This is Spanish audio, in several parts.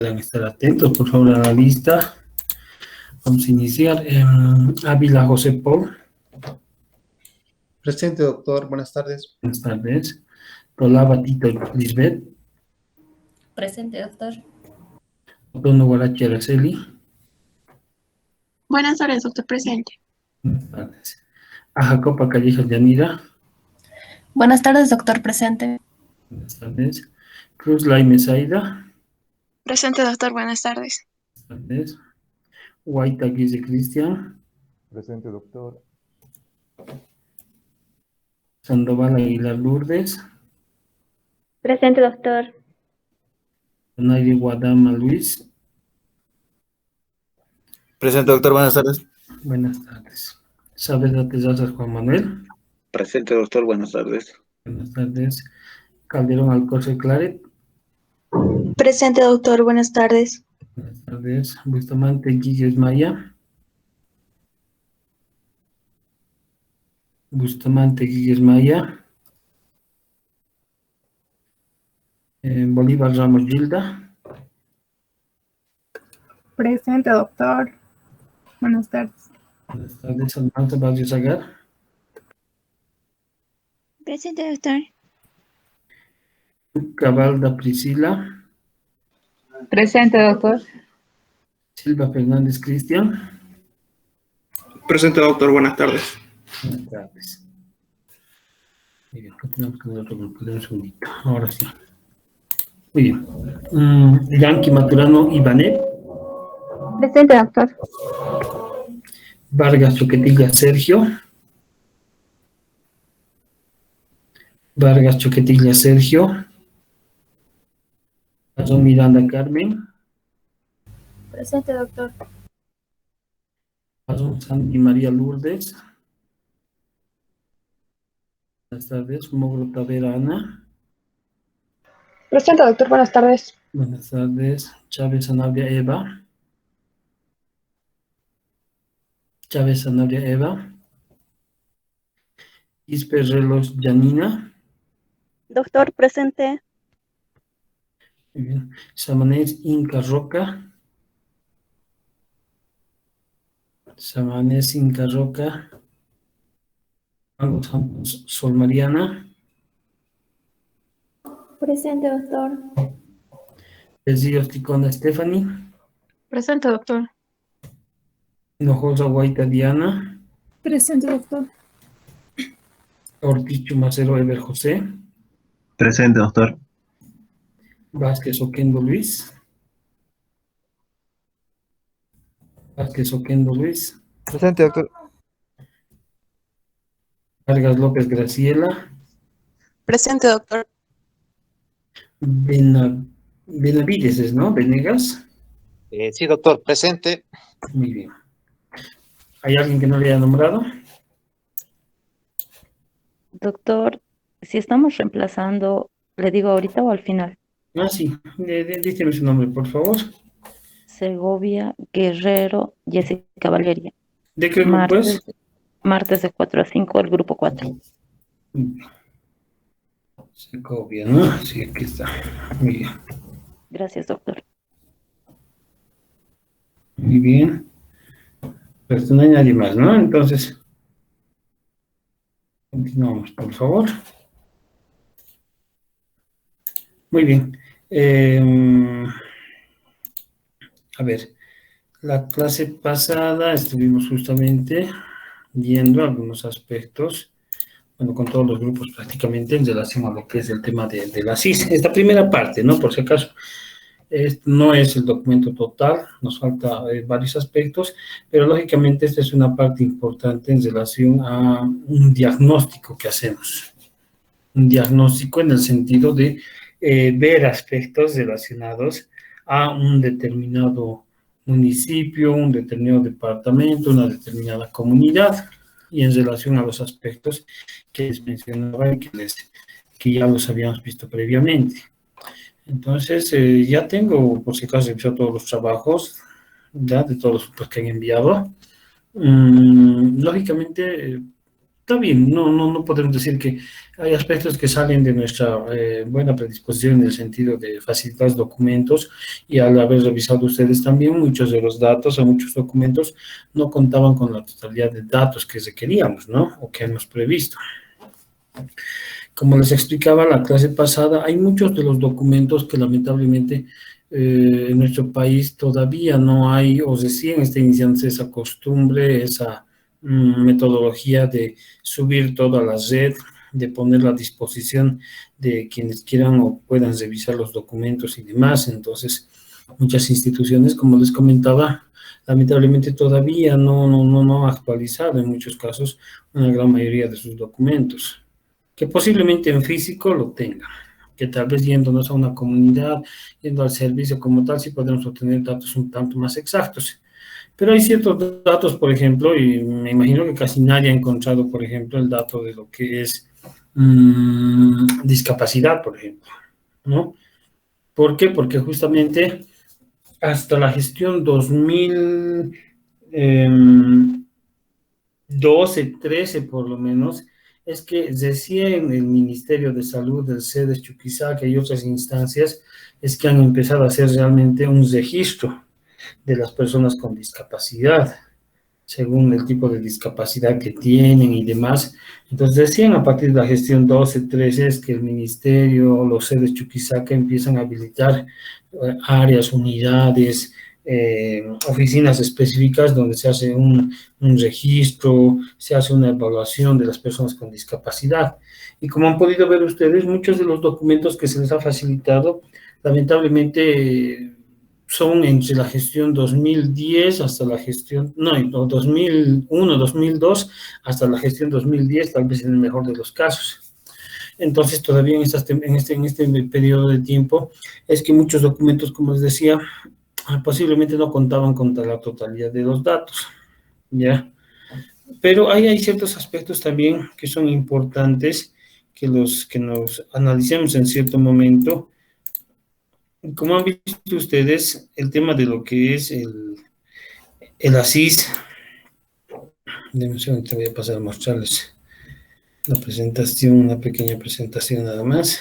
Puedan estar atentos, por favor, a la lista. Vamos a iniciar. Ávila José Paul. Presente, doctor. Buenas tardes. Buenas tardes. Rolaba Tito Lisbeth. Presente, doctor. Otono Guarachi Araceli. Buenas tardes, doctor. Presente. Buenas tardes. Ajacopa Callejas Yanira. Buenas tardes, doctor. Presente. Buenas tardes. Cruz Laime Zaida. Presente, doctor. Buenas tardes. Buenas tardes. Guaita Guise Cristian. Presente, doctor. Sandoval Aguilar Lourdes. Presente, doctor. Donaire Guadama Luis. Presente, doctor. Buenas tardes. Buenas tardes. Saavedra Tezazas Juan Manuel. Presente, doctor. Buenas tardes. Buenas tardes. Calderón Alcorce Claret. Presente, doctor. Buenas tardes. Buenas tardes. Bustamante Guilles Maya. Bustamante Guilles Maya. Bolívar Ramos Gilda. Presente, doctor. Buenas tardes. Buenas tardes. Almanza Barrio Zagar. Presente, doctor. Cabalda Priscila. Presente, doctor. Silva Fernández Cristian. Presente, doctor. Buenas tardes. Buenas tardes. Muy bien, continuamos con el otro grupo. De un segundito. Ahora sí. Muy bien. Yankee Maturano Ibanet. Presente, doctor. Vargas Choquetilla Sergio. Vargas Choquetilla Sergio. Pazón Miranda Carmen. Presente, doctor. Pazón Santi María Lourdes. Buenas tardes. Mogro Tavera Ana. Presente, doctor. Buenas tardes. Buenas tardes. Chávez Sanabria Eva. Chávez Sanabria Eva. Isper Relos Janina. Doctor, presente. Muy bien. Samanés Inca Roca. Samanés Inca Roca. Juan Santos Sol Mariana. Presente, doctor. Besillos Ticona Stephanie. Presente, doctor. Hinojosa Guaita Diana. Presente, doctor. Ortiz Chumacero Ever José. Presente, doctor. Vázquez Oquendo Luis. Vázquez Oquendo Luis. Presente, doctor. Vargas López Graciela. Presente, doctor. Benavides, ¿no? Venegas. Sí, doctor. Presente. Muy bien. ¿Hay alguien que no le haya nombrado? Doctor, si estamos reemplazando, ¿le digo ahorita o al final? Ah, sí. Dígame su nombre, por favor. Segovia, Guerrero, Jessica Valeria. ¿De qué grupo es? Martes de 4 a 5, el grupo 4. Segovia, ¿no? Sí, aquí está. Muy bien. Gracias, doctor. Muy bien. Pues no hay nadie más, ¿no? Entonces, continuamos, por favor. Muy bien. A ver, la clase pasada estuvimos justamente viendo algunos aspectos, bueno, con todos los grupos prácticamente en relación a lo que es el tema de la CIS. Esta primera parte, ¿no? Por si acaso, no es el documento total, nos falta varios aspectos, pero lógicamente esta es una parte importante en relación a un diagnóstico que hacemos. Un diagnóstico en el sentido de ver aspectos relacionados a un determinado municipio, un determinado departamento, una determinada comunidad, y en relación a los aspectos que les mencionaba y que ya los habíamos visto previamente. Entonces, ya tengo, por si acaso, revisado todos los trabajos, ya, de todos los grupos que han enviado. Lógicamente, está bien, no podemos decir que hay aspectos que salen de nuestra buena predisposición en el sentido de facilitar los documentos, y al haber revisado ustedes también muchos de los datos o muchos documentos no contaban con la totalidad de datos que requeríamos, ¿no? O que hemos previsto. Como les explicaba la clase pasada, hay muchos de los documentos que lamentablemente en nuestro país todavía no hay, o recién está iniciándose esa costumbre, esa metodología de subir todo a la red, de ponerlo a disposición de quienes quieran o puedan revisar los documentos y demás. Entonces, muchas instituciones, como les comentaba, lamentablemente todavía no ha actualizado en muchos casos una gran mayoría de sus documentos, que posiblemente en físico lo tengan, que tal vez yéndonos a una comunidad, yendo al servicio como tal, sí podemos obtener datos un tanto más exactos. Pero hay ciertos datos, por ejemplo, y me imagino que casi nadie ha encontrado, por ejemplo, el dato de lo que es discapacidad, por ejemplo, ¿no? ¿Por qué? Porque justamente hasta la gestión 2012, 13 por lo menos, es que recién el Ministerio de Salud, del CEDES, Chuquisaca y otras instancias es que han empezado a hacer realmente un registro de las personas con discapacidad, según el tipo de discapacidad que tienen y demás. Entonces decían a partir de la gestión 12, 13 es que el ministerio, los CEDES Chuquisaca empiezan a habilitar áreas, unidades, oficinas específicas donde se hace un registro, se hace una evaluación de las personas con discapacidad. Y como han podido ver ustedes, muchos de los documentos que se les ha facilitado, lamentablemente son entre la gestión 2010 hasta la gestión, 2001, 2002, hasta la gestión 2010, tal vez en el mejor de los casos. Entonces, todavía en este periodo de tiempo, es que muchos documentos, como les decía, posiblemente no contaban con la totalidad de los datos, ¿ya? Pero hay ciertos aspectos también que son importantes, que nos analicemos en cierto momento. Como han visto ustedes, el tema de lo que es el ASIS, denme un segundo, te voy a pasar a mostrarles la presentación, una pequeña presentación nada más.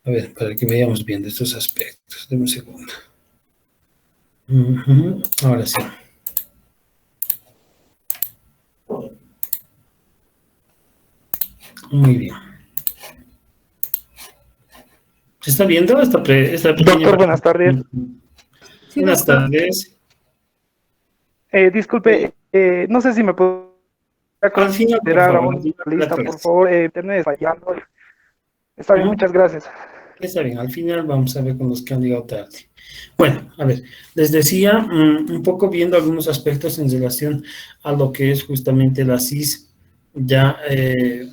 A ver, para que veamos bien de estos aspectos. Denme un segundo. Ahora sí. Muy bien. ¿Se está viendo esta pequeña? Doctor, buenas tardes. Sí, Buenas doctor. tardes. Disculpe, no sé si me puedo Al final, por considerar a favor, un lista, por favor. Internet fallando. Está bien, muchas gracias. Está bien, al final vamos a ver con los que han llegado tarde. Bueno, a ver, les decía, un poco viendo algunos aspectos en relación a lo que es justamente la CIS, ya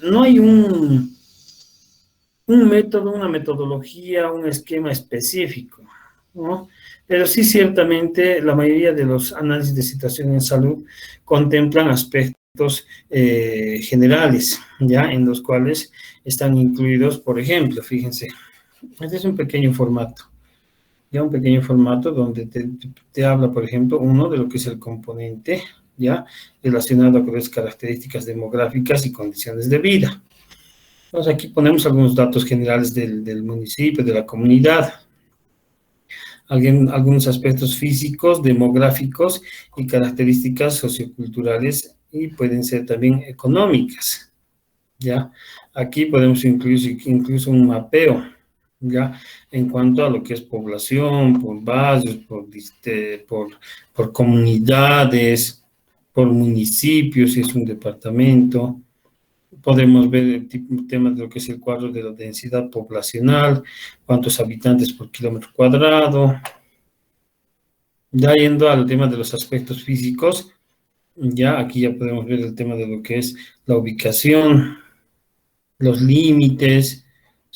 no hay un método, una metodología, un esquema específico, ¿no? Pero sí ciertamente la mayoría de los análisis de situación en salud contemplan aspectos generales, ya, en los cuales están incluidos, por ejemplo, fíjense, este es un pequeño formato, ya un pequeño formato donde te habla, por ejemplo, uno de lo que es el componente, ya, relacionado con las características demográficas y condiciones de vida. Entonces aquí ponemos algunos datos generales del municipio, de la comunidad, algunos aspectos físicos, demográficos y características socioculturales, y pueden ser también económicas, ¿ya? Aquí podemos incluir incluso un mapeo, ¿ya? En cuanto a lo que es población, por barrios, por comunidades, por municipios, si es un departamento. Podemos ver el tema de lo que es el cuadro de la densidad poblacional, cuántos habitantes por kilómetro cuadrado. Ya yendo al tema de los aspectos físicos, ya aquí ya podemos ver el tema de lo que es la ubicación, los límites,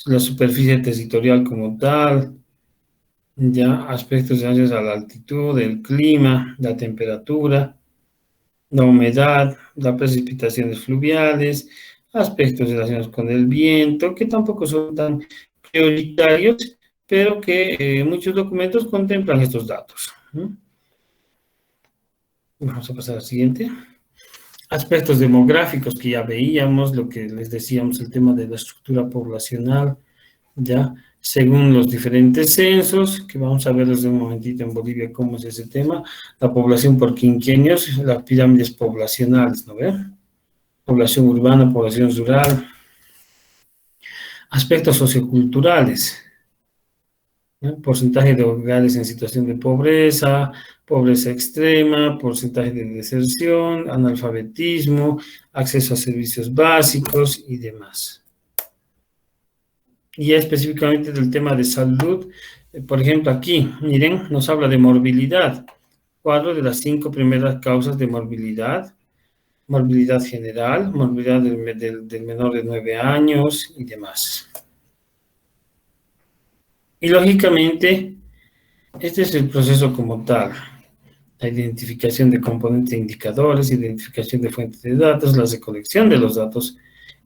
la superficie territorial como tal, ya aspectos relacionados a la altitud, el clima, la temperatura, la humedad, las precipitaciones fluviales, aspectos relacionados con el viento, que tampoco son tan prioritarios, pero que muchos documentos contemplan estos datos. Vamos a pasar al siguiente. Aspectos demográficos que ya veíamos, lo que les decíamos, el tema de la estructura poblacional, ya, según los diferentes censos, que vamos a ver desde un momentito en Bolivia cómo es ese tema, la población por quinquenios, las pirámides poblacionales, ¿no ven? Población urbana, población rural, aspectos socioculturales, ¿no? Porcentaje de hogares en situación de pobreza, pobreza extrema, porcentaje de deserción, analfabetismo, acceso a servicios básicos y demás. Y ya específicamente del tema de salud, por ejemplo aquí, miren, nos habla de morbilidad, cuadro de las 5 primeras causas de morbilidad, morbilidad general, morbilidad del menor de 9 años y demás. Y lógicamente, este es el proceso como tal. La identificación de componentes e indicadores, identificación de fuentes de datos, la recolección de los datos,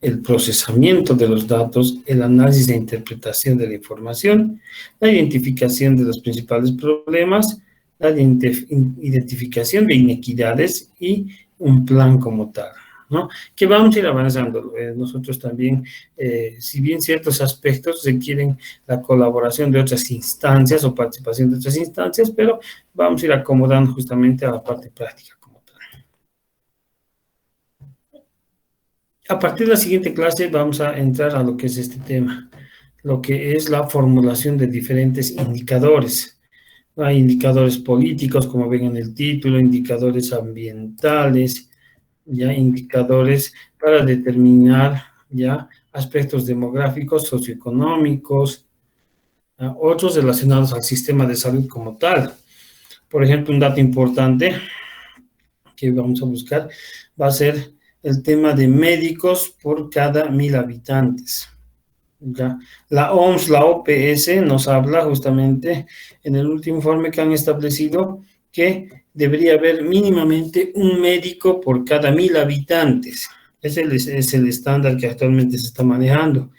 el procesamiento de los datos, el análisis e interpretación de la información, la identificación de los principales problemas, la identificación de inequidades y un plan como tal, ¿no? Que vamos a ir avanzando. Nosotros también, si bien ciertos aspectos requieren la colaboración de otras instancias o participación de otras instancias, pero vamos a ir acomodando justamente a la parte práctica como tal. A partir de la siguiente clase vamos a entrar a lo que es este tema, lo que es la formulación de diferentes indicadores. Hay indicadores políticos, como ven en el título, indicadores ambientales, ya indicadores para determinar ya aspectos demográficos, socioeconómicos, otros relacionados al sistema de salud como tal. Por ejemplo, un dato importante que vamos a buscar va a ser el tema de médicos por cada 1000 habitantes. ¿Ya? La OMS, la OPS nos habla justamente en el último informe que han establecido que debería haber mínimamente un médico por cada 1000 habitantes. Ese es el estándar que actualmente se está manejando.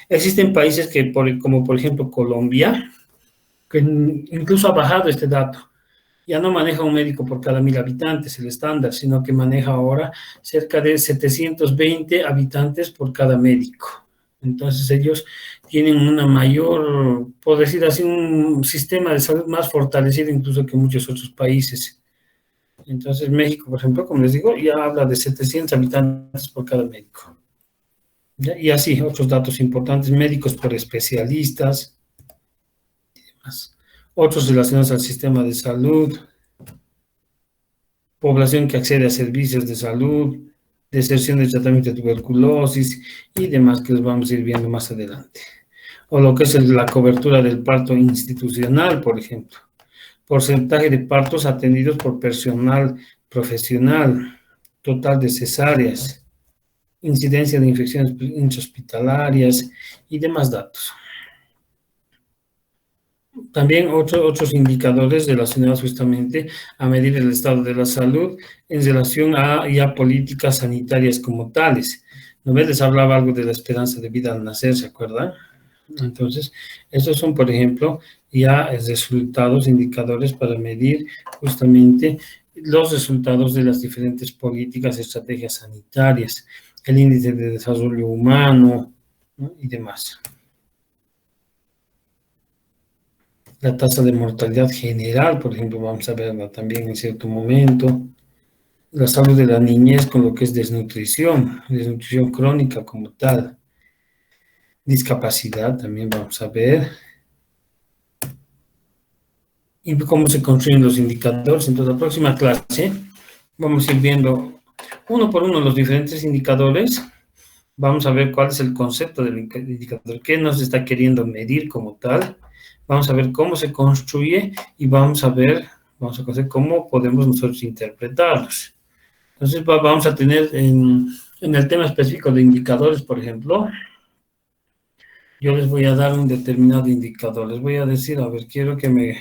Existen países que, como por ejemplo Colombia, que incluso ha bajado este dato. Ya no maneja un médico por cada 1000 habitantes, el estándar, sino que maneja ahora cerca de 720 habitantes por cada médico. Entonces ellos tienen una mayor, por decir así, un sistema de salud más fortalecido incluso que muchos otros países. Entonces México, por ejemplo, como les digo, ya habla de 700 habitantes por cada médico. ¿Ya? Y así, otros datos importantes, médicos por especialistas y demás. Otros relacionados al sistema de salud, población que accede a servicios de salud, deserción de tratamiento de tuberculosis y demás que los vamos a ir viendo más adelante. O lo que es la cobertura del parto institucional, por ejemplo. Porcentaje de partos atendidos por personal profesional, total de cesáreas, incidencia de infecciones intrahospitalarias y demás datos. También otros indicadores relacionados justamente a medir el estado de la salud en relación a ya políticas sanitarias como tales. ¿No ves? Les hablaba algo de la esperanza de vida al nacer, ¿se acuerdan? Entonces, estos son, por ejemplo, ya resultados, indicadores para medir justamente los resultados de las diferentes políticas, estrategias sanitarias, el índice de desarrollo humano, ¿no? Y demás. La tasa de mortalidad general, por ejemplo, vamos a verla también en cierto momento. La salud de la niñez con lo que es desnutrición crónica como tal. Discapacidad también vamos a ver. Y cómo se construyen los indicadores. Entonces, la próxima clase vamos a ir viendo uno por uno los diferentes indicadores. Vamos a ver cuál es el concepto del indicador, qué nos está queriendo medir como tal. Vamos a ver cómo se construye y vamos a conocer cómo podemos nosotros interpretarlos. Entonces vamos a tener en el tema específico de indicadores, por ejemplo, yo les voy a dar un determinado indicador. Les voy a decir, a ver, quiero que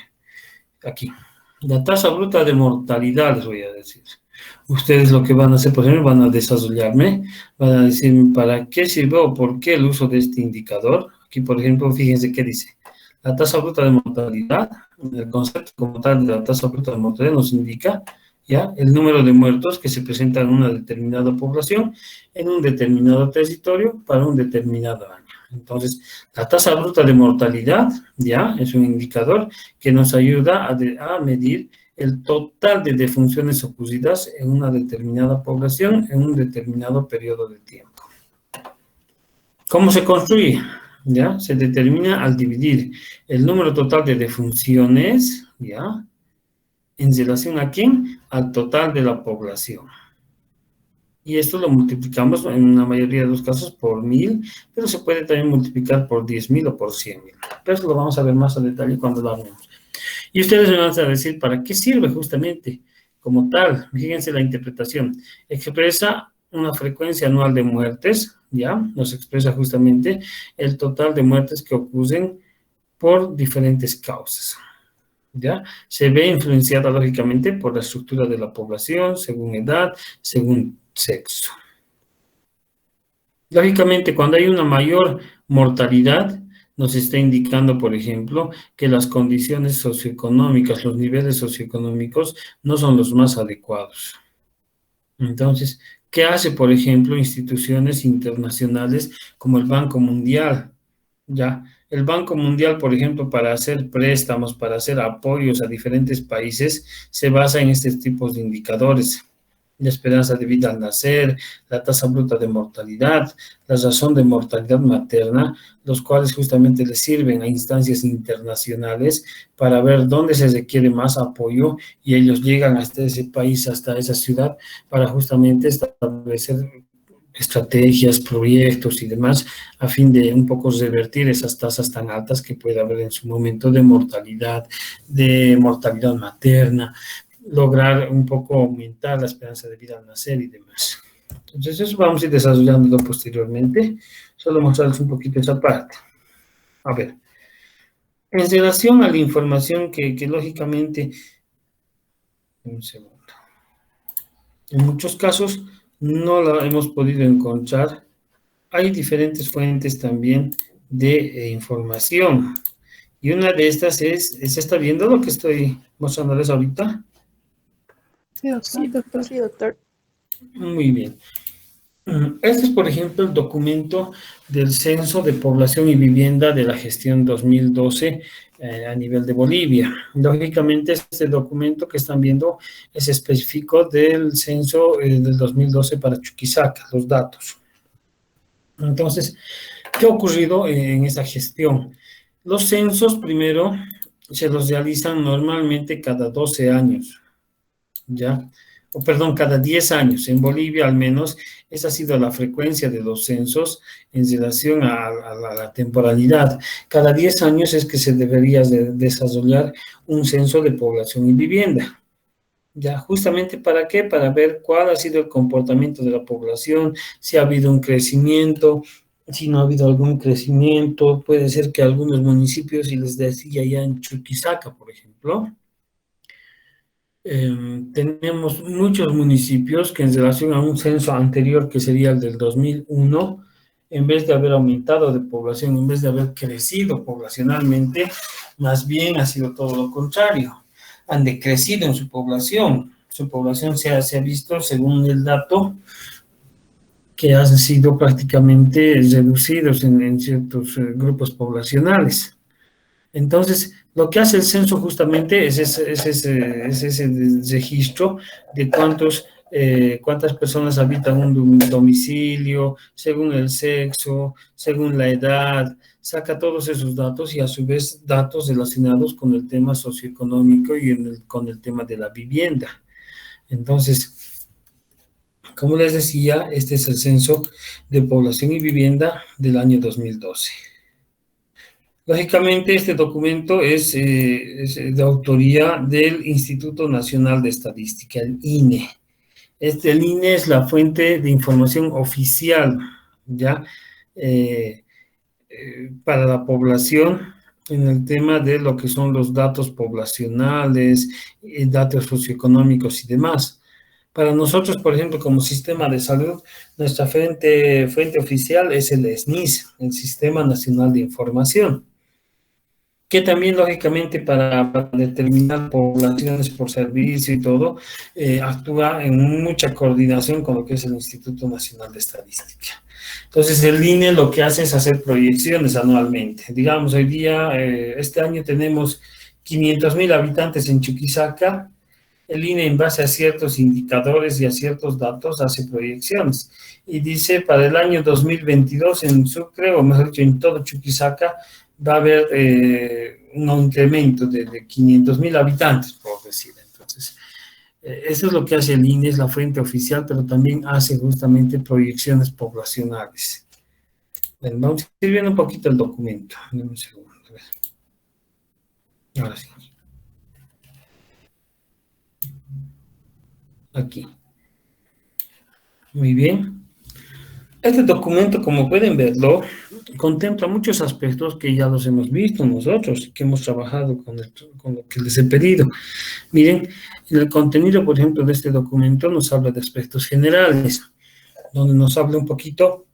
aquí, la tasa bruta de mortalidad les voy a decir. Ustedes lo que van a hacer, por ejemplo, van a desarrollarme, van a decirme para qué sirve o por qué el uso de este indicador. Aquí, por ejemplo, fíjense qué dice. La tasa bruta de mortalidad, el concepto como tal de la tasa bruta de mortalidad nos indica ¿ya? El número de muertos que se presentan en una determinada población, en un determinado territorio, para un determinado año. Entonces, la tasa bruta de mortalidad, ¿ya? Es un indicador que nos ayuda a medir el total de defunciones ocurridas en una determinada población en un determinado periodo de tiempo. ¿Cómo se construye? ¿Ya? Se determina al dividir el número total de defunciones, ¿ya? ¿En relación a quién? Al total de la población. Y esto lo multiplicamos en la mayoría de los casos por 1000, pero se puede también multiplicar por 10.000 o por 100.000. Pero eso lo vamos a ver más a detalle cuando lo hablemos. Y ustedes me van a decir, ¿para qué sirve justamente como tal? Fíjense la interpretación. Expresa una frecuencia anual de muertes, ¿ya? Nos expresa justamente el total de muertes que ocurren por diferentes causas, ¿ya? Se ve influenciada lógicamente por la estructura de la población, según edad, según sexo. Lógicamente, cuando hay una mayor mortalidad, nos está indicando, por ejemplo, que las condiciones socioeconómicas, los niveles socioeconómicos no son los más adecuados. Entonces, ¿qué hace, por ejemplo, instituciones internacionales como el Banco Mundial? Ya, el Banco Mundial, por ejemplo, para hacer préstamos, para hacer apoyos a diferentes países, se basa en estos tipos de indicadores. La esperanza de vida al nacer, la tasa bruta de mortalidad, la razón de mortalidad materna, los cuales justamente les sirven a instancias internacionales para ver dónde se requiere más apoyo y ellos llegan hasta ese país, hasta esa ciudad, para justamente establecer estrategias, proyectos y demás, a fin de un poco revertir esas tasas tan altas que puede haber en su momento de mortalidad materna, lograr un poco aumentar la esperanza de vida al nacer y demás. Entonces, eso vamos a ir desarrollándolo posteriormente. Solo mostrarles un poquito esa parte. A ver, en relación a la información que lógicamente, un segundo, en muchos casos no la hemos podido encontrar. Hay diferentes fuentes también de información. Y una de estas ¿se está viendo lo que estoy mostrándoles ahorita? Sí, doctor. Sí, doctor. Muy bien. Este es, por ejemplo, el documento del Censo de Población y Vivienda de la gestión 2012 a nivel de Bolivia. Lógicamente, este documento que están viendo es específico del censo del 2012 para Chuquisaca, los datos. Entonces, ¿qué ha ocurrido en esta gestión? Los censos, primero, se los realizan normalmente cada 12 años. ¿Ya? Cada 10 años. En Bolivia, al menos, esa ha sido la frecuencia de los censos en relación a la temporalidad. Cada 10 años es que se debería desarrollar un censo de población y vivienda. ¿Ya? ¿Justamente para qué? Para ver cuál ha sido el comportamiento de la población, si ha habido un crecimiento, si no ha habido algún crecimiento. Puede ser que algunos municipios, y les decía ya en Chuquisaca, por ejemplo, tenemos muchos municipios que en relación a un censo anterior, que sería el del 2001, en vez de haber aumentado de población, en vez de haber crecido poblacionalmente, más bien ha sido todo lo contrario. Han decrecido en su población. Su población se ha visto, según el dato, que han sido prácticamente reducidos en ciertos grupos poblacionales. Entonces, lo que hace el censo justamente es ese registro de cuántas personas habitan un domicilio, según el sexo, según la edad, saca todos esos datos y a su vez datos relacionados con el tema socioeconómico y con el tema de la vivienda. Entonces, como les decía, este es el censo de población y vivienda del año 2012. Lógicamente, este documento es de autoría del Instituto Nacional de Estadística, el INE. El INE es la fuente de información oficial, ¿ya? Para la población en el tema de lo que son los datos poblacionales, datos socioeconómicos y demás. Para nosotros, por ejemplo, como sistema de salud, nuestra fuente oficial es el SNIS, el Sistema Nacional de Información. que también, lógicamente, para determinar poblaciones por servicio y todo, actúa en mucha coordinación con lo que es el Instituto Nacional de Estadística. Entonces, el INE lo que hace es hacer proyecciones anualmente. Digamos, hoy día, este año tenemos 500.000 habitantes en Chuquisaca. El INE, en base a ciertos indicadores y a ciertos datos, hace proyecciones. Y dice, para el año 2022 en Sucre, o mejor dicho, en todo Chuquisaca, va a haber un incremento de 500.000 habitantes, por decir. Entonces, eso es lo que hace el INE, es la fuente oficial, pero también hace justamente proyecciones poblacionales. Bien, vamos a ir viendo un poquito el documento. Dame un segundo. A ver. Ahora sí. Aquí. Muy bien. Este documento, como pueden verlo, contempla muchos aspectos que ya los hemos visto nosotros, que hemos trabajado con lo que les he pedido. Miren, el contenido, por ejemplo, de este documento nos habla de aspectos generales, donde nos habla un poquito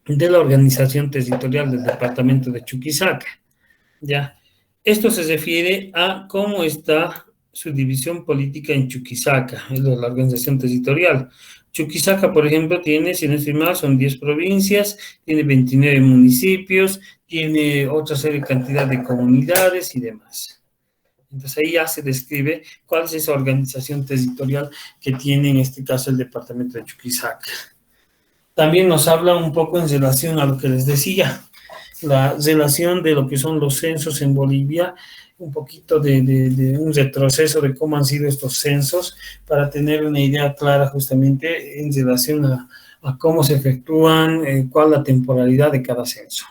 de la organización territorial del departamento de Chuquisaca. ¿Ya? Esto se refiere a cómo está su división política en Chuquisaca, es la organización territorial. Chuquisaca, por ejemplo, tiene, si no estoy mal, son 10 provincias, tiene 29 municipios, tiene otra serie de cantidad de comunidades y demás. Entonces ahí ya se describe cuál es esa organización territorial que tiene en este caso el departamento de Chuquisaca. También nos habla un poco en relación a lo que les decía, la relación de lo que son los censos en Bolivia, un poquito de un retroceso de cómo han sido estos censos para tener una idea clara justamente en relación a cómo se efectúan, cuál es la temporalidad de cada censo.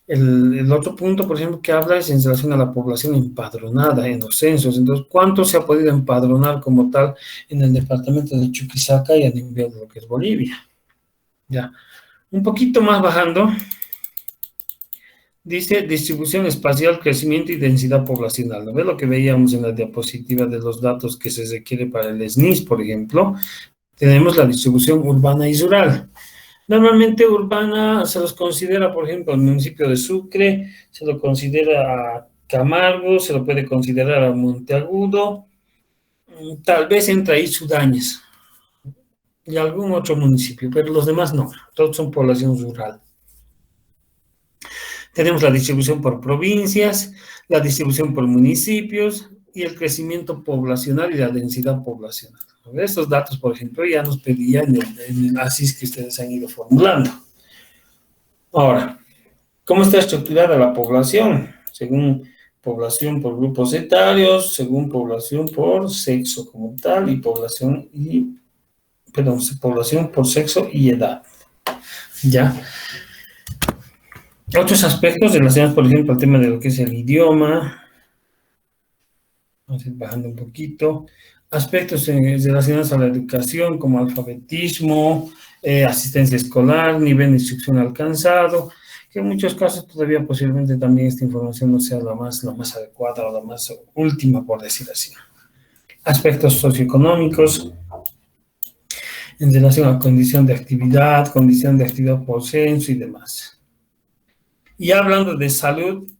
El otro punto, por ejemplo, que habla es en relación a la población empadronada en los censos. Entonces, ¿cuánto se ha podido empadronar como tal en el departamento de Chuquisaca y a nivel de lo que es Bolivia? Ya. Un poquito más bajando, dice distribución espacial, crecimiento y densidad poblacional. ¿No ves lo que veíamos en la diapositiva de los datos que se requiere para el SNIS, por ejemplo? Tenemos la distribución urbana y rural. Normalmente urbana se los considera, por ejemplo, el municipio de Sucre, se lo considera a Camargo, se lo puede considerar a Monteagudo, tal vez entra ahí Sudañez y algún otro municipio, pero los demás no, todos son población rural. Tenemos la distribución por provincias, la distribución por municipios y el crecimiento poblacional y la densidad poblacional. Estos datos, por ejemplo, ya nos pedían en el ASIS que ustedes han ido formulando. Ahora, ¿cómo está estructurada la población? Según población por grupos etarios, según población por sexo como tal, y población por sexo y edad. ¿Ya? Otros aspectos relacionados, por ejemplo, al tema de lo que es el idioma. Vamos a ir bajando un poquito. Aspectos relacionados a la educación, como alfabetismo, asistencia escolar, nivel de instrucción alcanzado, que en muchos casos todavía posiblemente también esta información no sea la más adecuada o la más última, por decir así. Aspectos socioeconómicos, en relación a condición de actividad por censo y demás. Y hablando de salud,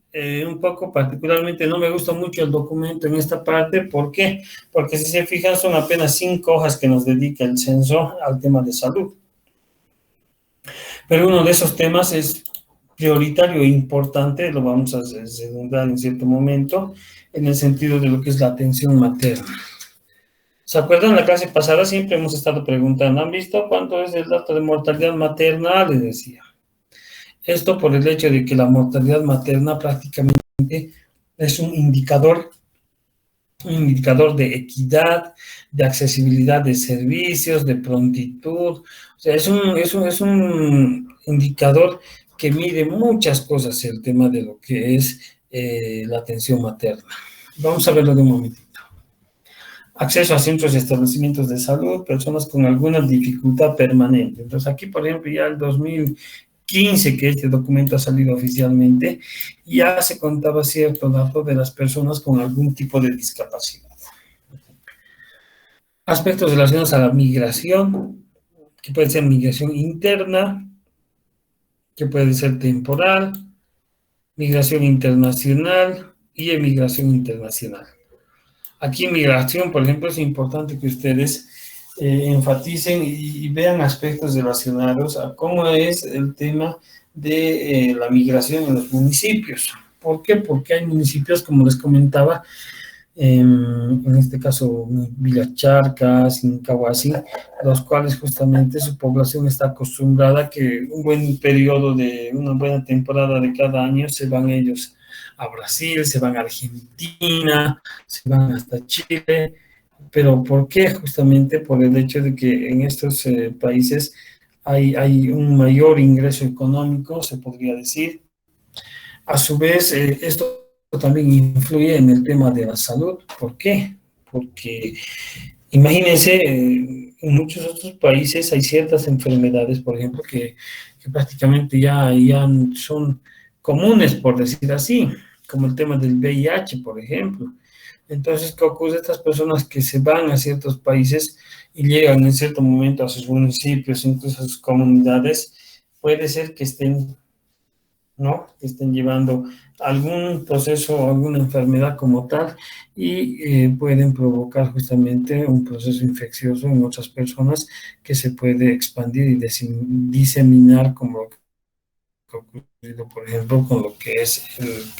un poco particularmente no me gusta mucho el documento en esta parte. ¿Por qué? Porque si se fijan son apenas 5 hojas que nos dedica el censo al tema de salud. Pero uno de esos temas es prioritario e importante, lo vamos a redundar en cierto momento, en el sentido de lo que es la atención materna. ¿Se acuerdan? En la clase pasada siempre hemos estado preguntando, ¿han visto cuánto es el dato de mortalidad materna? Les decía. Esto por el hecho de que la mortalidad materna prácticamente es un indicador de equidad, de accesibilidad de servicios, de prontitud. O sea, es un indicador que mide muchas cosas el tema de lo que es la atención materna. Vamos a verlo de un momentito. Acceso a centros y establecimientos de salud, personas con alguna dificultad permanente. Entonces aquí, por ejemplo, ya el 2015 que este documento ha salido oficialmente, ya se contaba cierto dato de las personas con algún tipo de discapacidad. Aspectos relacionados a la migración, que puede ser migración interna, que puede ser temporal, migración internacional y emigración internacional. Aquí en migración, por ejemplo, es importante que ustedes enfaticen y vean aspectos relacionados a cómo es el tema de la migración en los municipios. ¿Por qué? Porque hay municipios, como les comentaba, en este caso Villa Charcas, Incahuasi, los cuales justamente su población está acostumbrada a que un buen periodo de una buena temporada de cada año se van ellos a Brasil, se van a Argentina, se van hasta Chile. ¿Pero por qué? Justamente por el hecho de que en estos países hay un mayor ingreso económico, se podría decir. A su vez, esto también influye en el tema de la salud. ¿Por qué? Porque imagínense, en muchos otros países hay ciertas enfermedades, por ejemplo, que prácticamente ya son comunes, por decir así, como el tema del VIH, por ejemplo. Entonces, ¿qué ocurre? Estas personas que se van a ciertos países y llegan en cierto momento a sus municipios, incluso a sus comunidades, puede ser que estén, ¿no? Que estén llevando algún proceso o alguna enfermedad como tal y pueden provocar justamente un proceso infeccioso en otras personas que se puede expandir y diseminar como lo que ha ocurrido, por ejemplo, con lo que es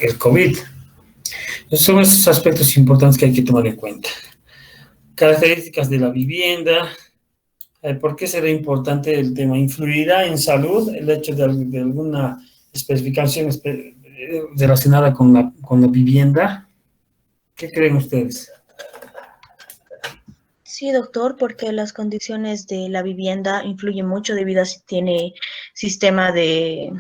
el COVID. Esos son esos aspectos importantes que hay que tomar en cuenta. Características de la vivienda. ¿Por qué será importante el tema? ¿Influirá en salud el hecho de alguna especificación relacionada con la vivienda? ¿Qué creen ustedes? Sí, doctor, porque las condiciones de la vivienda influyen mucho debido a si tiene sistema de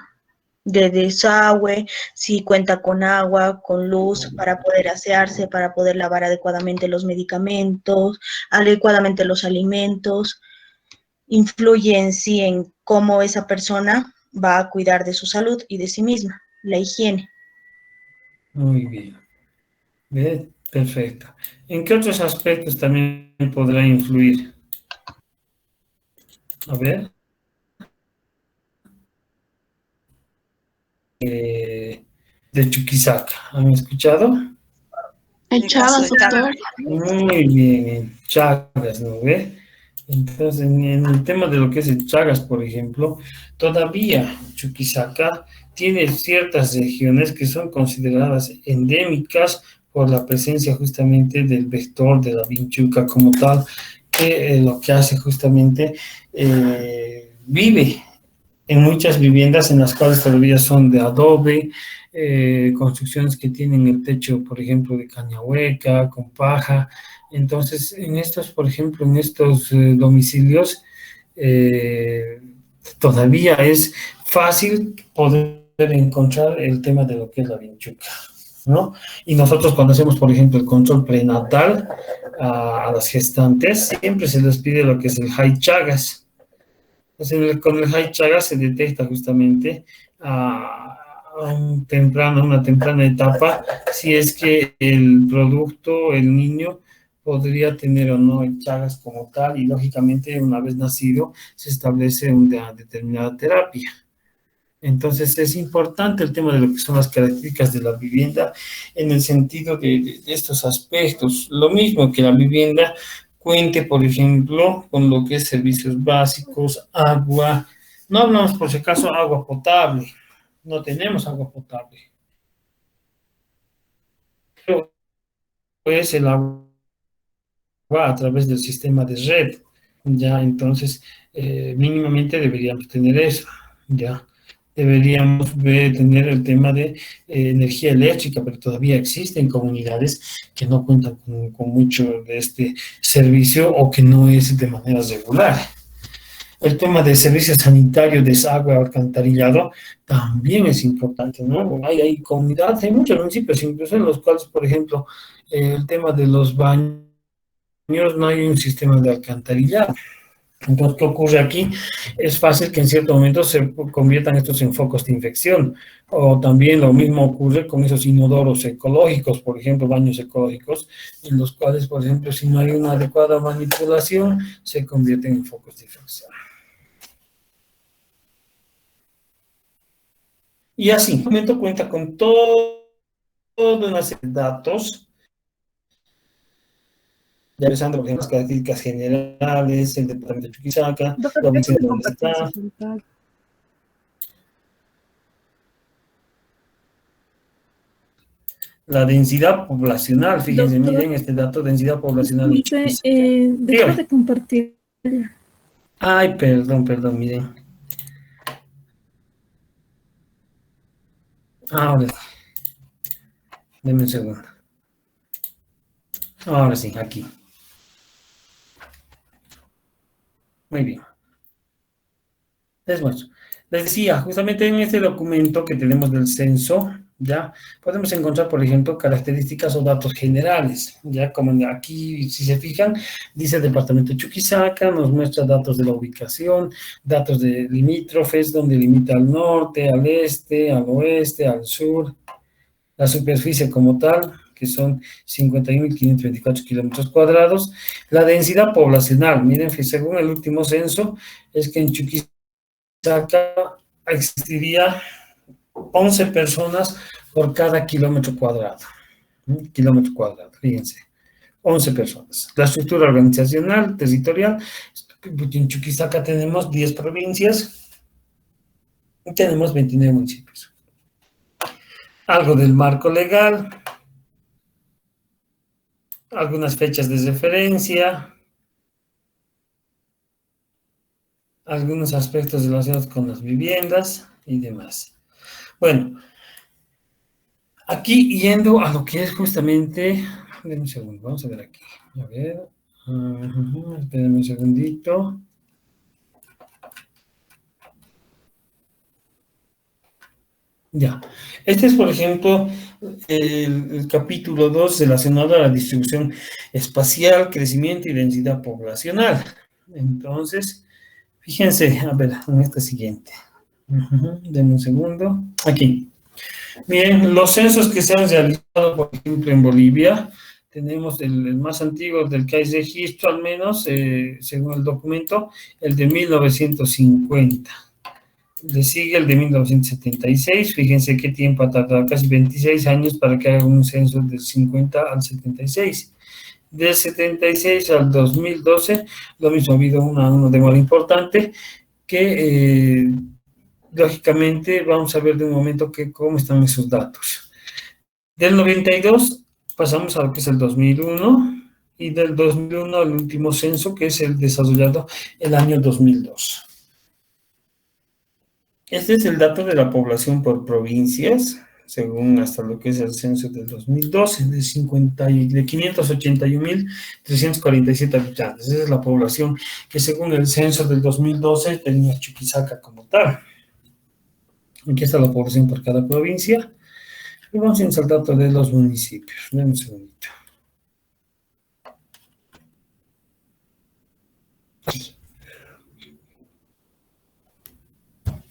desagüe, si cuenta con agua, con luz para poder asearse, para poder lavar adecuadamente los medicamentos, adecuadamente los alimentos. Influye en sí en cómo esa persona va a cuidar de su salud y de sí misma, la higiene. Muy bien. Bien, perfecto. ¿En qué otros aspectos también podrá influir? A ver. De Chuquisaca. ¿Han escuchado? El Chagas, doctor. Muy bien, en Chagas, ¿no ve? Entonces, en el tema de lo que es el Chagas, por ejemplo, todavía Chuquisaca tiene ciertas regiones que son consideradas endémicas por la presencia justamente del vector de la vinchuca como tal, que lo que hace justamente vive en muchas viviendas en las cuales todavía son de adobe, construcciones que tienen el techo, por ejemplo, de caña hueca, con paja. Entonces, en estos, por ejemplo, en estos domicilios, todavía es fácil poder encontrar el tema de lo que es la vinchuca, ¿no? Y nosotros cuando hacemos, por ejemplo, el control prenatal a las gestantes, siempre se les pide lo que es el high Chagas. Entonces, con el high Chagas se detecta justamente a una temprana etapa si es que el producto, el niño, podría tener o no el Chagas como tal y lógicamente una vez nacido se establece una determinada terapia. Entonces es importante el tema de lo que son las características de la vivienda en el sentido de estos aspectos. Lo mismo que la vivienda cuente, por ejemplo, con lo que es servicios básicos, agua. No hablamos, por si acaso, agua potable. No tenemos agua potable. Pero es el agua a través del sistema de red. Ya, entonces, mínimamente deberíamos tener eso. Ya. Deberíamos tener el tema de energía eléctrica, pero todavía existen comunidades que no cuentan con mucho de este servicio o que no es de manera regular. El tema de servicios sanitarios, desagüe, alcantarillado, también es importante, ¿no? Hay comunidades, hay muchos municipios, incluso en los cuales, por ejemplo, el tema de los baños, no hay un sistema de alcantarillado. Entonces, ¿qué ocurre aquí? Es fácil que en cierto momento se conviertan estos en focos de infección. O también lo mismo ocurre con esos inodoros ecológicos, por ejemplo, baños ecológicos, en los cuales, por ejemplo, si no hay una adecuada manipulación, se convierten en focos de infección. Y así, el documento cuenta con toda una serie de datos, ya empezando por ejemplo las características generales, el departamento de Chuquisaca, la provincia de donde está, la densidad poblacional, fíjense, Doctor, miren este dato, densidad poblacional de dice, Chuquisaca. deja Dígame. de compartir. Ay, perdón, miren. Ahora sí. Deme un segundo. Ahora sí, aquí. Muy bien. Les muestro. Les decía, justamente en este documento que tenemos del censo, ya podemos encontrar, por ejemplo, características o datos generales, ya como aquí, si se fijan, dice departamento de Chuquisaca, nos muestra datos de la ubicación, datos de limítrofes, donde limita al norte, al este, al oeste, al sur, la superficie como tal, que son 51.524 kilómetros cuadrados, la densidad poblacional, miren, según el último censo, es que en Chuquisaca existiría 11 personas por cada kilómetro cuadrado. Kilómetro cuadrado, fíjense. 11 personas. La estructura organizacional, territorial, en Chuquisaca tenemos 10 provincias y tenemos 29 municipios. Algo del marco legal, algunas fechas de referencia, algunos aspectos relacionados con las viviendas y demás. Bueno, aquí yendo a lo que es justamente, denme un segundo, vamos a ver aquí, a ver, espérenme un segundito. Ya, este es, por ejemplo, el capítulo 2 relacionado a la distribución espacial, crecimiento y densidad poblacional. Entonces, fíjense, a ver, en este siguiente. Denme un segundo. Aquí. Bien, los censos que se han realizado, por ejemplo, en Bolivia, tenemos el más antiguo del que hay registro, al menos, según el documento, el de 1950. Le sigue el de 1976, fíjense qué tiempo ha tardado, casi 26 años para que haga un censo del 50 al 76. Del 76 al 2012, lo mismo, ha habido una demora importante que, lógicamente, vamos a ver de un momento cómo están esos datos. Del 92 pasamos a lo que es el 2001, y del 2001 al último censo, que es el desarrollado el año 2002. Este es el dato de la población por provincias, según hasta lo que es el censo del 2012, de 581.347 habitantes. Esa es la población que según el censo del 2012 tenía Chuquisaca como tal. Aquí está la población por cada provincia. Y vamos a insertar datos de los municipios. Dame un segundito. Aquí.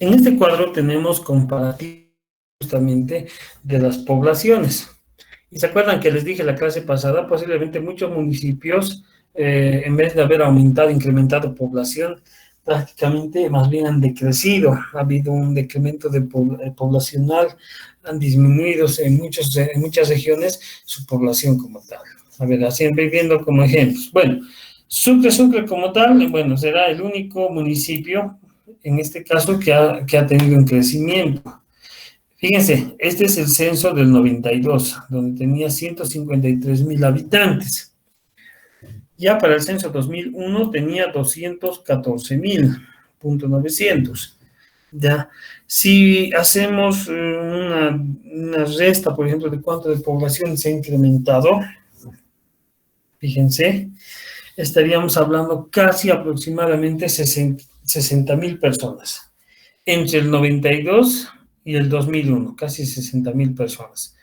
En este cuadro tenemos comparativos justamente de las poblaciones. Y se acuerdan que les dije la clase pasada, posiblemente muchos municipios, en vez de haber aumentado, incrementado población, prácticamente más bien han decrecido. Ha habido un decremento poblacional, han disminuido en muchas regiones su población como tal. A ver, así viendo como ejemplos. Bueno, Sucre como tal, bueno, será el único municipio en este caso que ha tenido un crecimiento. Fíjense, este es el censo del 92, donde tenía 153.000 habitantes. Ya para el censo 2001 tenía 214.900. Ya, si hacemos una resta, por ejemplo, de cuánto de población se ha incrementado, fíjense, estaríamos hablando casi aproximadamente 60.000 personas. Entre el 92 y el 2001, casi 60.000 personas.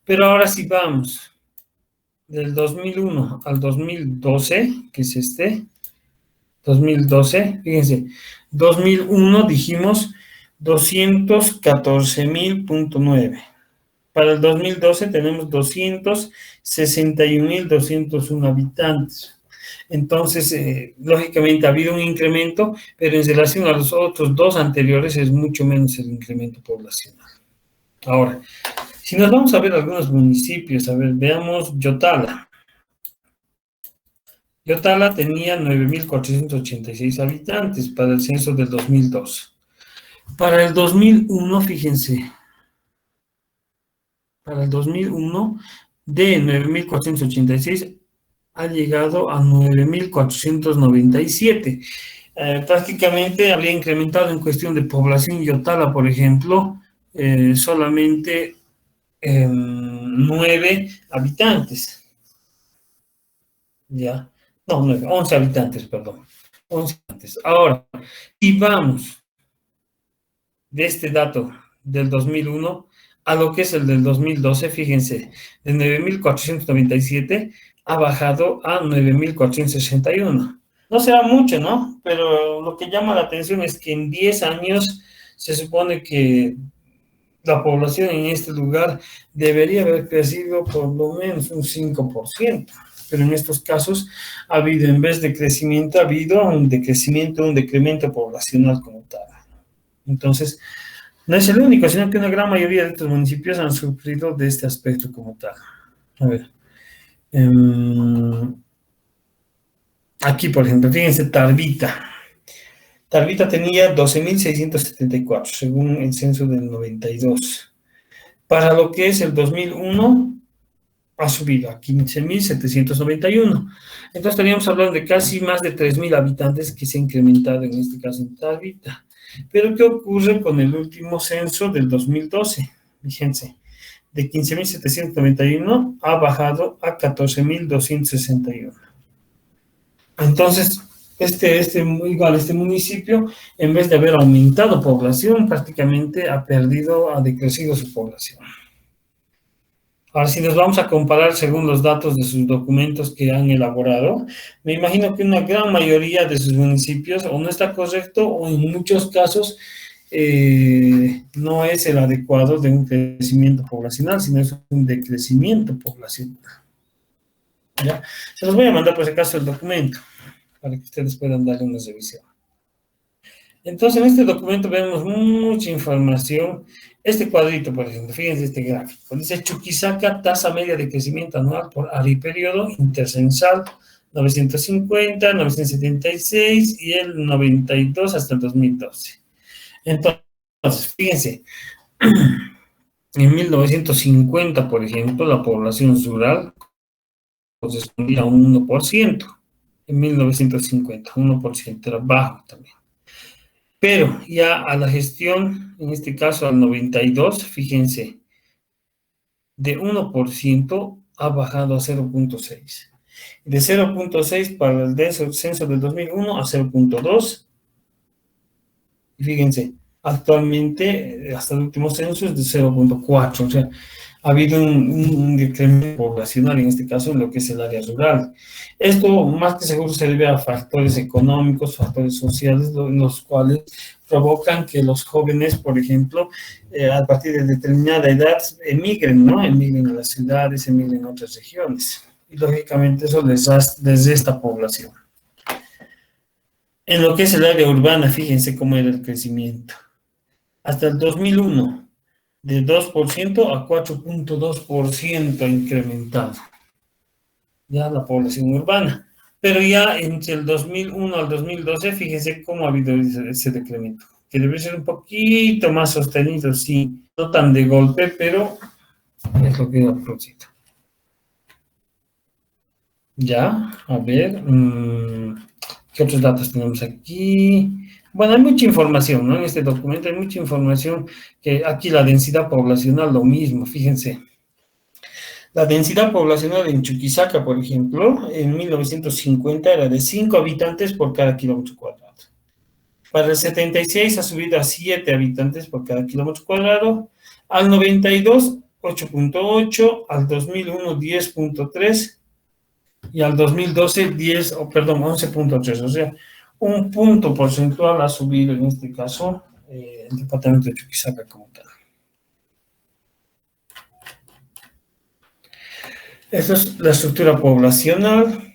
Pero ahora sí vamos, del 2001 al 2012, que es 2012, fíjense, 2001 dijimos 214.000.9. Para el 2012 tenemos 261.201 habitantes. Entonces, lógicamente ha habido un incremento, pero en relación a los otros dos anteriores es mucho menos el incremento poblacional. Ahora, si nos vamos a ver algunos municipios, a ver, veamos Yotala. Yotala tenía 9.486 habitantes para el censo del 2002. Para el 2001, fíjense, para el 2001, de 9.486 ha llegado a 9.497. Prácticamente habría incrementado en cuestión de población Yotala, por ejemplo, solamente 9 habitantes. ¿Ya? No, 9, 11 habitantes, perdón. 11 habitantes. Ahora, si vamos de este dato del 2001 a lo que es el del 2012, fíjense, de 9.497 ha bajado a 9.461. No será mucho, ¿no? Pero lo que llama la atención es que en 10 años se supone que la población en este lugar debería haber crecido por lo menos un 5%. Pero en estos casos ha habido, en vez de crecimiento, ha habido un decrecimiento, un decremento poblacional como tal. Entonces, no es el único, sino que una gran mayoría de estos municipios han sufrido de este aspecto como tal. A ver. Aquí, por ejemplo, fíjense, Tarvita. Tarvita tenía 12.674, según el censo del 92. Para lo que es el 2001, ha subido a 15.791. Entonces estaríamos hablando de casi más de 3.000 habitantes que se ha incrementado en este caso en Tarvita. Pero ¿qué ocurre con el último censo del 2012? Fíjense, de 15.791 ha bajado a 14.261. Entonces, este municipio, en vez de haber aumentado población, prácticamente ha decrecido su población. Ahora, si nos vamos a comparar según los datos de sus documentos que han elaborado, me imagino que una gran mayoría de sus municipios o no está correcto o en muchos casos no es el adecuado de un crecimiento poblacional, sino es un decrecimiento poblacional. ¿Ya? Se los voy a mandar por si acaso el documento, para que ustedes puedan darle una revisión. Entonces, en este documento vemos mucha información. Este cuadrito, por ejemplo, fíjense este gráfico. Dice Chuquisaca, tasa media de crecimiento anual por área y periodo, intercensal, 950, 976 y el 92 hasta el 2012. Entonces, fíjense, en 1950, por ejemplo, la población rural correspondía a un 1%. En 1950, 1%, era bajo también. Pero ya a la gestión, en este caso al 92, fíjense, de 1% ha bajado a 0.6. De 0.6 para el censo del 2001 a 0.2. Y fíjense, actualmente, hasta el último censo es de 0.4. O sea, ha habido un decremento poblacional, en este caso, en lo que es el área rural. Esto, más que seguro, se debe a factores económicos, factores sociales, los cuales provocan que los jóvenes, por ejemplo, a partir de determinada edad, emigren, ¿no? Emigren a las ciudades, emigren a otras regiones. Y, lógicamente, eso les resta población. En lo que es el área urbana, fíjense cómo era el crecimiento. Hasta el 2001, de 2% a 4.2% incrementado. Ya la población urbana. Pero ya entre el 2001 al 2012, fíjense cómo ha habido ese decremento. Que debe ser un poquito más sostenido, sí. No tan de golpe, pero es lo que ha producido. Ya, a ver. ¿Qué otros datos tenemos aquí? Bueno, hay mucha información, ¿no? En este documento hay mucha información, que aquí la densidad poblacional, lo mismo, fíjense. La densidad poblacional en Chuquisaca, por ejemplo, en 1950 era de 5 habitantes por cada kilómetro cuadrado. Para el 76 ha subido a 7 habitantes por cada kilómetro cuadrado. Al 92, 8.8, al 2001, 10.3 y al 2012, 11.3. O sea, un punto porcentual ha subido en este caso el departamento de Chuquisaca como tal. Esta es la estructura poblacional.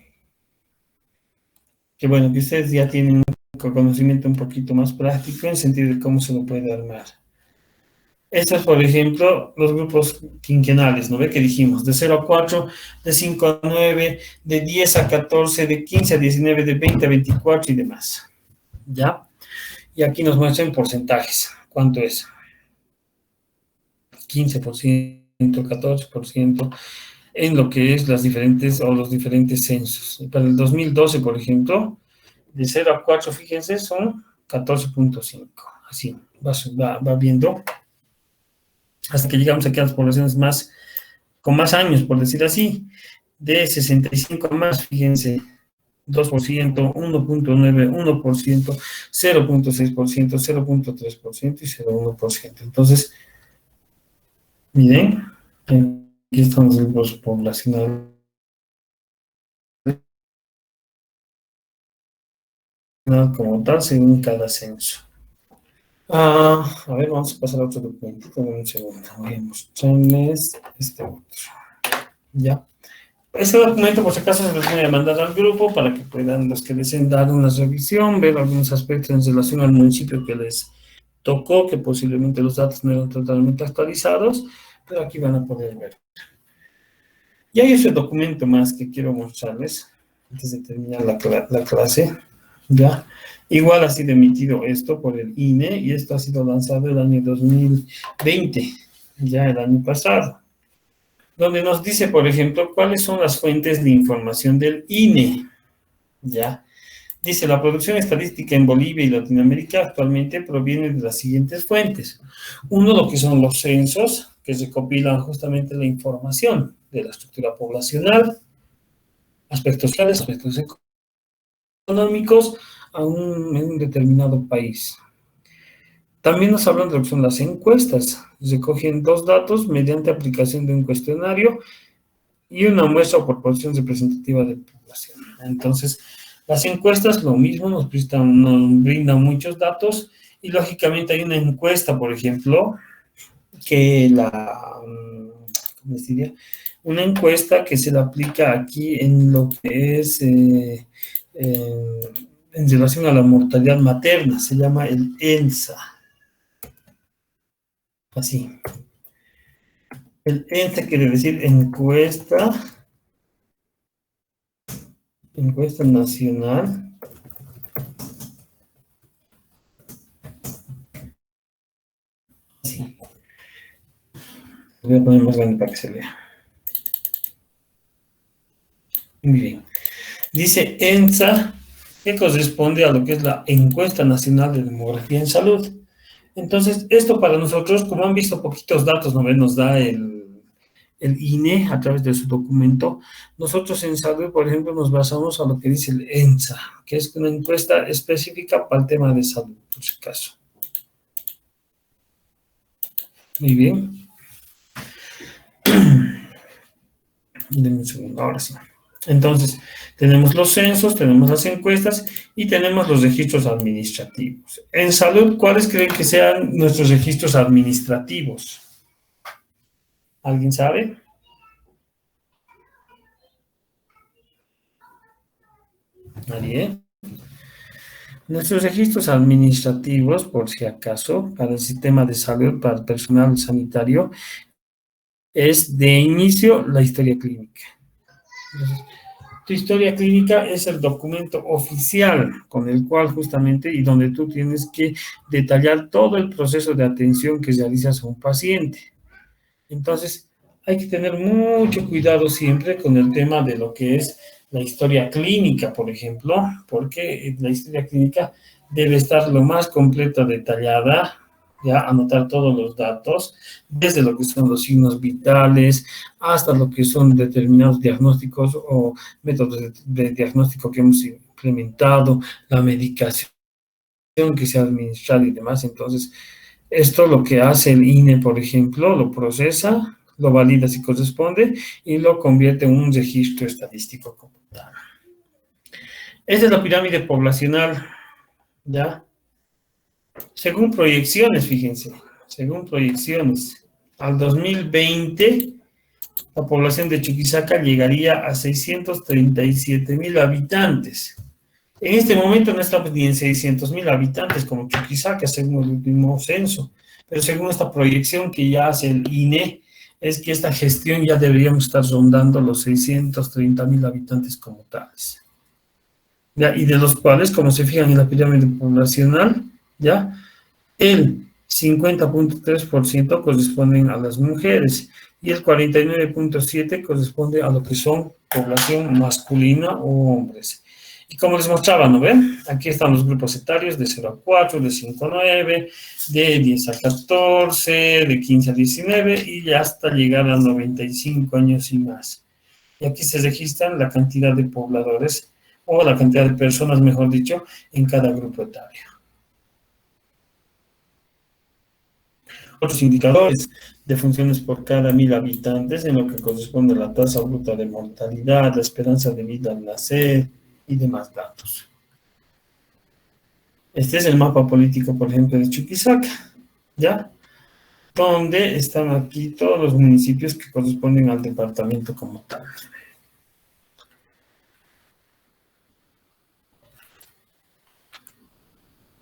que bueno, que ustedes ya tienen un conocimiento un poquito más práctico en el sentido de cómo se lo puede armar. Estos, por ejemplo, los grupos quinquenales, ¿no ve? Que dijimos, de 0 a 4, de 5 a 9, de 10 a 14, de 15 a 19, de 20 a 24 y demás. ¿Ya? Y aquí nos muestran porcentajes. ¿Cuánto es? 15%, 14%, en lo que es las diferentes o los diferentes censos. Para el 2012, por ejemplo, de 0 a 4, fíjense, son 14.5. Así, va viendo hasta que llegamos aquí a las poblaciones con más años, por decir así, de 65 más, fíjense, 2%, 1.9%, 1%, 0.6%, 0.3% y 0.1%. Entonces, miren, aquí están los grupos poblacionales como tal, según cada censo. A ver, vamos a pasar a otro documento. Un segundo, voy a mostrarles este otro. Ya. Este documento, por si acaso, se los voy a mandar al grupo para que puedan, los que deseen dar una revisión, ver algunos aspectos en relación al municipio que les tocó, que posiblemente los datos no eran totalmente actualizados, pero aquí van a poder ver. Y hay ese documento más que quiero mostrarles antes de terminar la clase. Ya. Igual ha sido emitido esto por el INE y esto ha sido lanzado el año 2020, ya el año pasado, donde nos dice, por ejemplo, cuáles son las fuentes de información del INE. Ya. Dice, la producción estadística en Bolivia y Latinoamérica actualmente proviene de las siguientes fuentes. Uno, lo que son los censos, que recopilan justamente la información de la estructura poblacional, aspectos sociales, aspectos económicos, en un determinado país. También nos hablan de lo que son las encuestas. Recogen dos datos mediante aplicación de un cuestionario y una muestra o proporción representativa de población. Entonces, las encuestas, lo mismo, nos brindan muchos datos y lógicamente hay una encuesta, por ejemplo, que ¿cómo se diría? Una encuesta que se le aplica aquí en lo que es en relación a la mortalidad materna, se llama el ENSA. Así. El ENSA quiere decir encuesta nacional así. Voy a poner más grande para que se vea. Muy bien. Dice ENSA, que corresponde a lo que es la Encuesta Nacional de Demografía en Salud. Entonces, esto para nosotros, como han visto poquitos datos, ¿no? Nos da el INE a través de su documento. Nosotros en salud, por ejemplo, nos basamos a lo que dice el ENSA, que es una encuesta específica para el tema de salud, por si acaso. Muy bien. Denme un segundo, ahora sí. Entonces, tenemos los censos, tenemos las encuestas y tenemos los registros administrativos. En salud, ¿cuáles creen que sean nuestros registros administrativos? ¿Alguien sabe? ¿Nadie? Nuestros registros administrativos, por si acaso, para el sistema de salud, para el personal sanitario, es de inicio la historia clínica. Entonces, tu historia clínica es el documento oficial con el cual justamente y donde tú tienes que detallar todo el proceso de atención que realizas a un paciente. Entonces, hay que tener mucho cuidado siempre con el tema de lo que es la historia clínica, por ejemplo, porque la historia clínica debe estar lo más completa, detallada, ya anotar todos los datos, desde lo que son los signos vitales, hasta lo que son determinados diagnósticos o métodos de diagnóstico que hemos implementado, la medicación que se ha administrado y demás. Entonces, esto lo que hace el INE, por ejemplo, lo procesa, lo valida si corresponde y lo convierte en un registro estadístico como tal. Esta es la pirámide poblacional, ¿ya? Según proyecciones, fíjense, según proyecciones, al 2020, la población de Chuquisaca llegaría a 637,000 habitantes. En este momento no estamos ni en 600.000 habitantes como Chuquisaca, según el último censo, pero según esta proyección que ya hace el INE, es que esta gestión ya deberíamos estar rondando los 630.000 habitantes como tales. ¿Ya? Y de los cuales, como se fijan en la pirámide poblacional, ¿ya? El 50.3% corresponden a las mujeres y el 49.7% corresponde a lo que son población masculina o hombres. Y como les mostraba, ¿no ven? Aquí están los grupos etarios de 0 a 4, de 5 a 9, de 10 a 14, de 15 a 19 y hasta llegar a 95 años y más. Y aquí se registran la cantidad de pobladores o la cantidad de personas, mejor dicho, en cada grupo etario. Otros indicadores de funciones por cada 1000 habitantes en lo que corresponde a la tasa bruta de mortalidad, la esperanza de vida al nacer y demás datos. Este es el mapa político, por ejemplo, de Chuquisaca, ¿ya? Donde están aquí todos los municipios que corresponden al departamento como tal.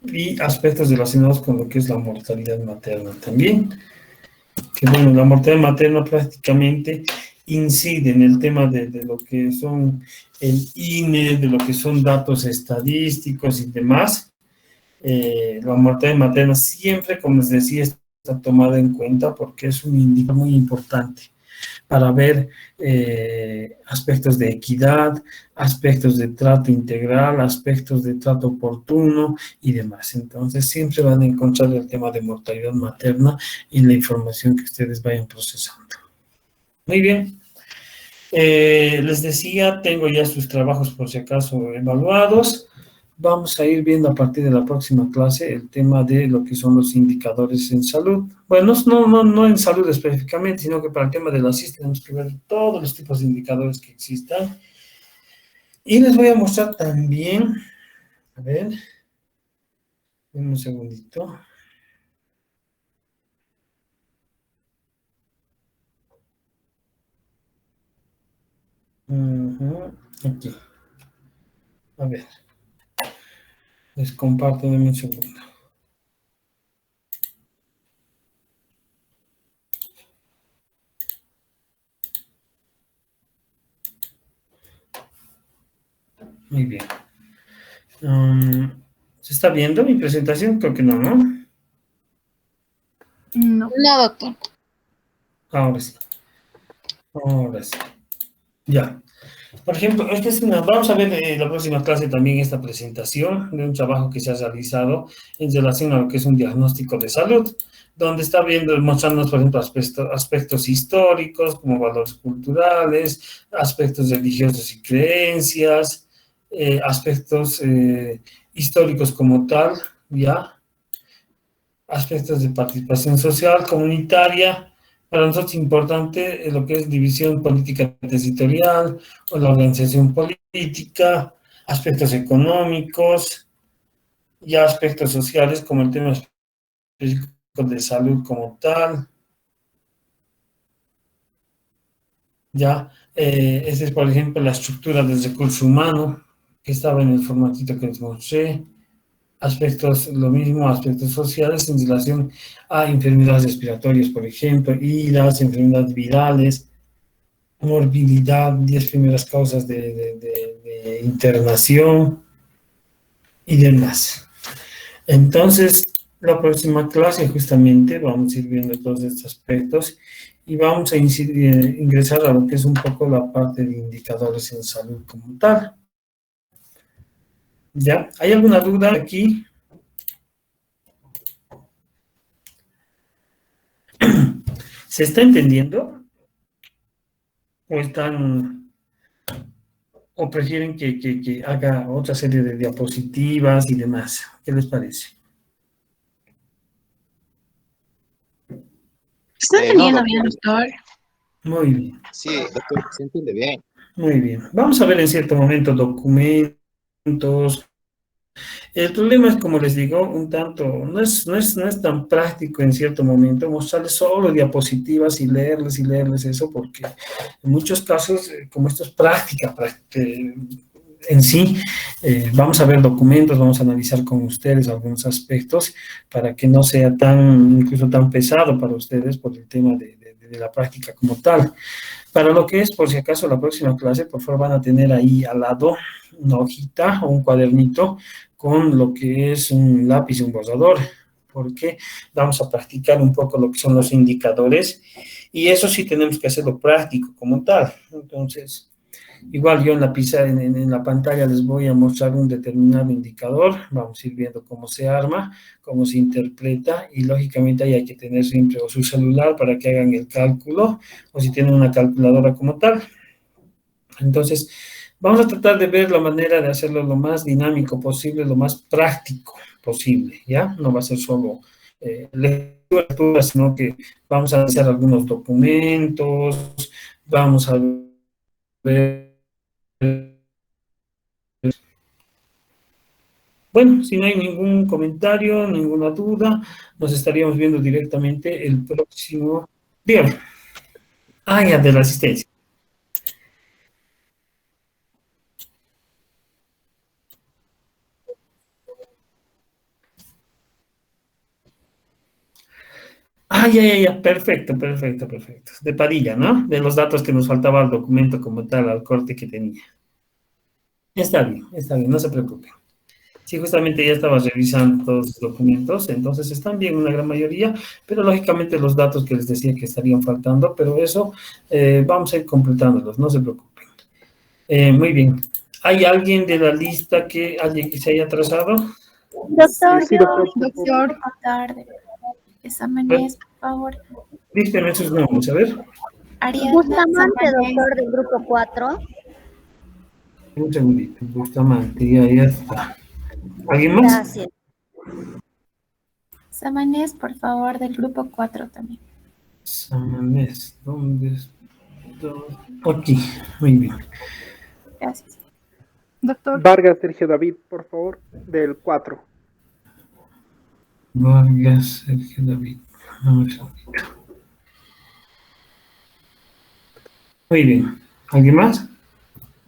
Y aspectos relacionados con lo que es la mortalidad materna también. Que bueno, la mortalidad materna prácticamente incide en el tema de lo que son el INE, de lo que son datos estadísticos y demás. La mortalidad materna siempre, como les decía, está tomada en cuenta porque es un indicador muy importante para ver aspectos de equidad, aspectos de trato integral, aspectos de trato oportuno y demás. Entonces, siempre van a encontrar el tema de mortalidad materna en la información que ustedes vayan procesando. Muy bien. Les decía, tengo ya sus trabajos por si acaso evaluados. Vamos a ir viendo a partir de la próxima clase el tema de lo que son los indicadores en salud. Bueno, no en salud específicamente, sino que para el tema de la CIS tenemos que ver todos los tipos de indicadores que existan. Y les voy a mostrar también, a ver, un segundito. Aquí. A ver. Les comparto de un segundo. Muy bien. ¿Se está viendo mi presentación? Creo que no, ¿no? No. No, doctor. Ahora sí. Ahora sí. Ya. Por ejemplo, vamos a ver en la próxima clase también esta presentación de un trabajo que se ha realizado en relación a lo que es un diagnóstico de salud, donde está mostrándonos, por ejemplo, aspectos históricos, como valores culturales, aspectos religiosos y creencias, aspectos históricos como tal, ¿ya? Aspectos de participación social, comunitaria. Para nosotros es importante lo que es división política territorial o la organización política, aspectos económicos y aspectos sociales como el tema específico de salud como tal. Ya, esta es por ejemplo la estructura del recurso humano que estaba en el formatito que les mostré. Aspectos, lo mismo, aspectos sociales en relación a enfermedades respiratorias, por ejemplo, y las enfermedades virales, morbilidad, 10 primeras causas de internación y demás. Entonces, la próxima clase justamente vamos a ir viendo todos estos aspectos y vamos a ingresar a lo que es un poco la parte de indicadores en salud como tal. ¿Ya? ¿Hay alguna duda aquí? ¿Se está entendiendo? ¿O prefieren que haga otra serie de diapositivas y demás? ¿Qué les parece? ¿Está entendiendo bien, doctor? Muy bien. Sí, doctor, se entiende bien. Muy bien. Vamos a ver en cierto momento documentos. El problema es, como les digo, un tanto, no es tan práctico en cierto momento mostrarles solo diapositivas y leerles eso, porque en muchos casos, como esto es práctica, en sí, vamos a ver documentos, vamos a analizar con ustedes algunos aspectos para que no sea incluso tan pesado para ustedes por el tema de la práctica como tal. Para lo que es, por si acaso, la próxima clase, por favor, van a tener ahí al lado una hojita o un cuadernito con lo que es un lápiz y un borrador, porque vamos a practicar un poco lo que son los indicadores, y eso sí tenemos que hacerlo práctico como tal. Entonces, igual yo en la pizarra, en la pantalla les voy a mostrar un determinado indicador, vamos a ir viendo cómo se arma, cómo se interpreta, y lógicamente ahí hay que tener siempre o su celular para que hagan el cálculo, o si tienen una calculadora como tal. Entonces, vamos a tratar de ver la manera de hacerlo lo más dinámico posible, lo más práctico posible, ¿ya? No va a ser solo lectura, sino que vamos a hacer algunos documentos, vamos a ver. Bueno, si no hay ningún comentario, ninguna duda, nos estaríamos viendo directamente el próximo. Dígame. Ya, de la asistencia. Ya, perfecto. De Padilla, ¿no? De los datos que nos faltaba al documento como tal, al corte que tenía. Está bien, no se preocupen. Sí, justamente ya estaba revisando todos los documentos, entonces están bien una gran mayoría, pero lógicamente los datos que les decía que estarían faltando, pero eso vamos a ir completándolos, no se preocupen. Muy bien. ¿Hay alguien de la lista alguien que se haya atrasado? Doctor, Sí, doctor. doctor, tarde. Exámenes, por favor. Díganme sus nombres, a ver. Ariadna Bustamante, Samanes. doctor del grupo 4. Un segundito, Bustamante, ya está. ¿Alguien más? Gracias. Samanes, por favor, del grupo 4 también. Samanes, ¿dónde está? Aquí, muy bien. Gracias. Doctor. Vargas Sergio David, por favor, del 4. Vargas Sergio David. Un segundito. Muy bien. ¿Alguien más?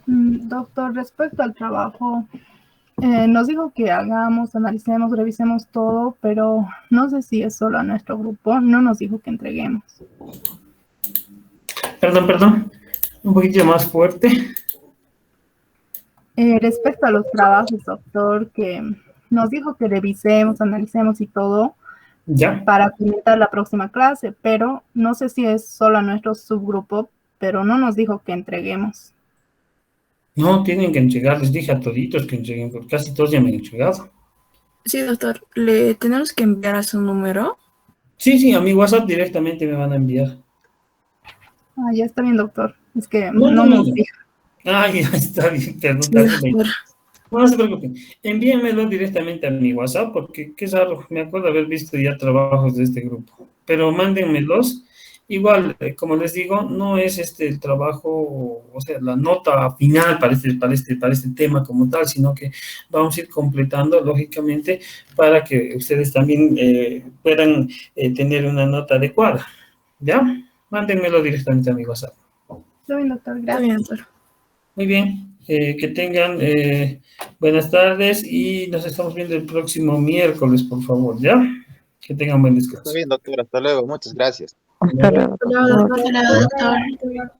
Doctor, respecto al trabajo, nos dijo que hagamos, analicemos, revisemos todo, pero no sé si es solo a nuestro grupo, no nos dijo que entreguemos. Perdón, un poquito más fuerte. Respecto a los trabajos, doctor, que nos dijo que revisemos, analicemos y todo, ya, para comentar la próxima clase, pero no sé si es solo a nuestro subgrupo, pero no nos dijo que entreguemos. No, tienen que entregar, les dije a toditos que entreguen, porque casi todos ya me han entregado. Sí, doctor, ¿le tenemos que enviar a su número? Sí, a mi WhatsApp directamente me van a enviar. Ya está bien, doctor. Es que no nos dijo. Ya está bien, perdón. No se preocupen, envíenmelo directamente a mi WhatsApp, porque qué raro, me acuerdo haber visto ya trabajos de este grupo, pero mándenmelos. Igual, como les digo, no es el trabajo, o sea, la nota final para este tema como tal, sino que vamos a ir completando, lógicamente, para que ustedes también puedan tener una nota adecuada. ¿Ya? Mándenmelo directamente a mi WhatsApp. Está bien, doctor. Gracias. Está bien, doctor. Muy bien. Que tengan buenas tardes y nos estamos viendo el próximo miércoles, por favor, ¿ya? Que tengan buen descanso. Está bien, doctor. Hasta luego. Muchas gracias. Hasta luego. Hasta luego, doctor.